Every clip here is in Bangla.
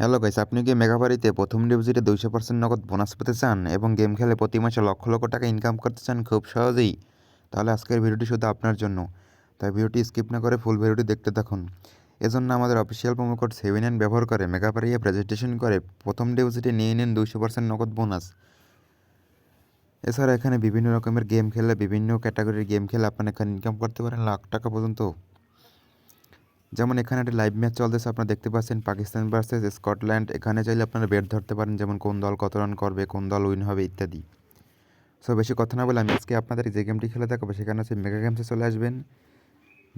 হ্যালো গাইস, আপনি কি মেগাবারিতে প্রথম ডিপোজিটে 200% নগদ বোনাস পেতে চান এবং গেম খেলে প্রতি মাসে লক্ষ লক্ষ টাকা ইনকাম করতে চান খুব সহজেই? তাহলে আজকের ভিডিওটি শুধু আপনার জন্য। তাই ভিডিওটি স্কিপ না করে ফুল ভিডিওটি দেখতে থাকুন। এজন্য আমাদের অফিসিয়াল প্রোমো কোড 7N ব্যবহার করে মেগাবারি অ্যাপ রেজিস্ট্রেশন করে প্রথম ডিপোজিটে নিয়ে নিন 200% নগদ বোনাস। এছাড়া এখানে বিভিন্ন রকমের গেম খেলে, বিভিন্ন ক্যাটাগরির গেম খেলে আপনারা এখানে ইনকাম করতে পারেন লাখ টাকা পর্যন্ত। যেমন এখানে একটা লাইভ ম্যাচ চলতেছে, আপনারা দেখতে পাচ্ছেন পাকিস্তান ভার্সেস স্কটল্যান্ড। এখানে চাইলে আপনারা বেট ধরতে পারেন, যেমন কোন দল কত রান করবে, কোন দল উইন হবে ইত্যাদি। সো বেশি কথা না বলে আমি আজকে আপনাদের যে গেমটি খেলে দেখাবো সেখানে হচ্ছে মেগা গেমসে চলে আসবেন।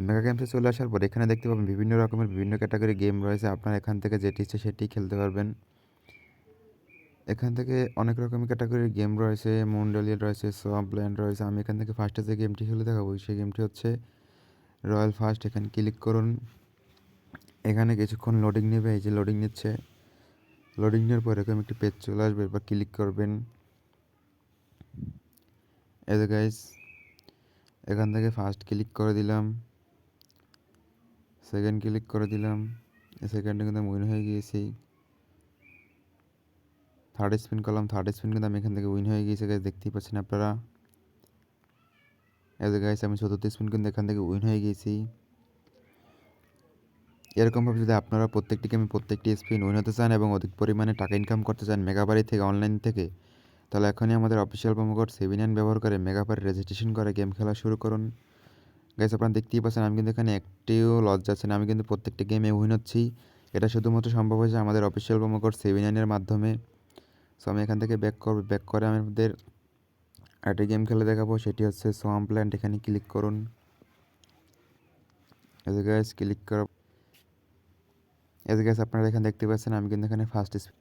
মেগা গেমসে চলে আসার পর এখানে দেখতে পাবেন বিভিন্ন রকমের বিভিন্ন ক্যাটাগরি গেম রয়েছে। আপনারা এখান থেকে যেটি ইচ্ছে সেটি খেলতে পারবেন। এখান থেকে অনেক রকমের ক্যাটাগরির গেম রয়েছে, মুন্ডালিয়া রয়েছে, সোয়াম্পল্যান্ড রয়েছে। আমি এখান থেকে ফার্স্টে যে গেমটি খেলে দেখাবো সেই গেমটি হচ্ছে রয়্যাল ফার্স্ট। এখানে ক্লিক করুন। এখানে কিছুক্ষণ লোডিং নেবে, এই যে লোডিং নিচ্ছে। লোডিং নেওয়ার পর এরকম একটি পেজ চলে আসবে, এবার ক্লিক করবেন। এই যে গাইস, এখান থেকে ফার্স্ট ক্লিক করে দিলাম, সেকেন্ড ক্লিক করে দিলাম। সেকেন্ডে কিন্তু আমি উইন হয়ে গিয়েছি। থার্ড স্পিন করলাম, থার্ড স্পিন কিন্তু আমি এখান থেকে উইন হয়ে গিয়েছি গাইস, দেখতেই পাচ্ছেন আপনারা। এই যে গাইস, আমি চতুর্থ স্পিন কিন্তু এখান থেকে উইন হয়ে গিয়েছি। এরকমভাবে যদি আপনারা প্রত্যেকটি গেমে প্রত্যেকটি স্পিন উইন হতে চান এবং অধিক পরিমাণে টাকা ইনকাম করতে চান মেগাবারি থেকে, অনলাইন থেকে, তাহলে এখনই আমাদের অফিসিয়াল প্রোমো কোড 7N ব্যবহার করে মেগাবারি রেজিস্ট্রেশন করে গেম খেলা শুরু করুন। গাইস, আপনারা দেখতেই পাচ্ছেন আমি কিন্তু এখানে একটিও লস যাচ্ছে না, আমি কিন্তু প্রত্যেকটি গেমে উইন হচ্ছি। এটা শুধুমাত্র সম্ভব হয়েছে আমাদের অফিসিয়াল প্রোমো কোড 7N এর মাধ্যমে। সো আমি এখান থেকে ব্যাক করে আমাদের আরেকটি গেম খেলে দেখাবো, সেটি হচ্ছে সোয়াম্পল্যান্ড। এখানে ক্লিক করুন। এই যে গাইস, ক্লিক করা, এই যে গাইস আপনারা এখানে দেখতে পাচ্ছেন আমি কিন্তু এখানে ফার্স্ট স্পিন,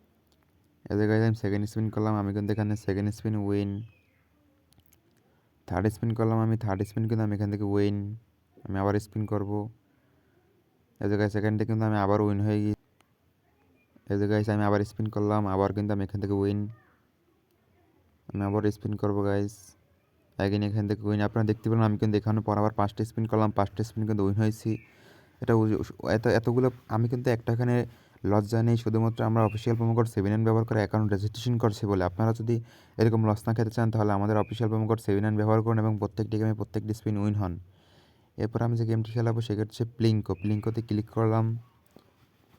এই যে গাইস আমি সেকেন্ড স্পিন করলাম, আমি কিন্তু এখানে second spin win. Third spin করলাম, আমি থার্ড স্পিন কিন্তু আমি এখান থেকে উইন। আমি আবার স্পিন করব। এই যে গাইস সেকেন্ডে কিন্তু আমি আবার উইন হয়ে গিয়েছি। এই যে গাইস আমি আবার স্পিন করলাম, আবার কিন্তু আমি এখান থেকে উইন। আমি আবার স্পিন করব গাইস, এগেন এখান থেকে উইন। আপনারা দেখতে পেলেন আমি কিন্তু এখানে পর আবার 5টা স্পিন করলাম, 5টা স্পিন কিন্তু উইন হয়েছি। এটা এতগুলো আমি কিন্তু একটা এখানে লস যায় নেই, শুধুমাত্র আমরা অফিসিয়াল প্রোমো কোড 7N ব্যবহার করে অ্যাকাউন্ট রেজিস্ট্রেশন করছি বলে। আপনারা যদি এরকম লস না খেতে চান তাহলে আমাদের অফিসিয়াল প্রোমো কোড 7N ব্যবহার করুন এবং প্রত্যেকটি গেমে প্রত্যেকটি স্পিন উইন হন। এরপর আমি যে গেমটি খেলাবো সেটা হচ্ছে প্লিঙ্কো। প্লিঙ্কোতে ক্লিক করলাম।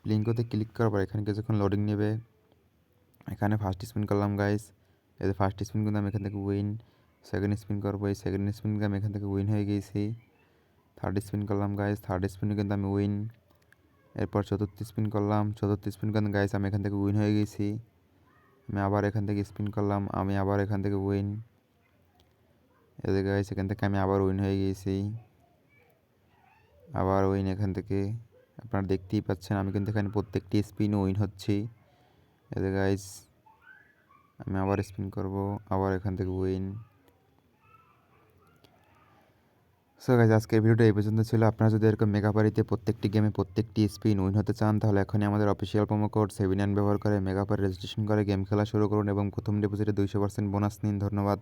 প্লিঙ্কোতে ক্লিক করার পর এখানে কিছুক্ষণ লোডিং নেবে। এখানে ফার্স্ট স্পিন করলাম গাইস, এই যে ফার্স্ট স্পিন কিন্তু আমি এখান থেকে উইন। সেকেন্ড স্পিন করবো, এই সেকেন্ড স্পিন কিন্তু আমি এখান থেকে উইন হয়ে গিয়েছি। থার্ড স্পিন করলাম গাইস, থার্ড স্পিনে কিন্তু আমি উইন। এরপর চতুর্থ স্পিন করলাম, চতুর্থ স্পিন কিন্তু গাইস আমি এখান থেকে উইন হয়ে গেছি। আমি আবার এখান থেকে স্পিন করলাম, আমি আবার এখান থেকে উইন। এই যে গাইস এখান থেকে আমি আবার উইন হয়ে গিয়েছি, আবার উইন। এখান থেকে আপনারা দেখতেই পাচ্ছেন আমি কিন্তু এখানে প্রত্যেকটি স্পিন উইন হচ্ছি। এই যে গাইস আমি আবার স্পিন করব, আবার এখান থেকে উইন। সো গাইস আজকের ভিডিওটা এই পর্যন্ত ছিল। আপনারা যদি এরকম মেগাবারিতে প্রত্যেকটি গেমে প্রত্যেকটি স্পিন উইন হতে চান তাহলে এখনই আমাদের অফিসিয়াল প্রোমো কোড 7N ব্যবহার করে মেগাবারি রেজিস্ট্রেশন করে গেম খেলা শুরু করুন এবং প্রথম ডিপোজিটে 200% বোনাস নিন। ধন্যবাদ।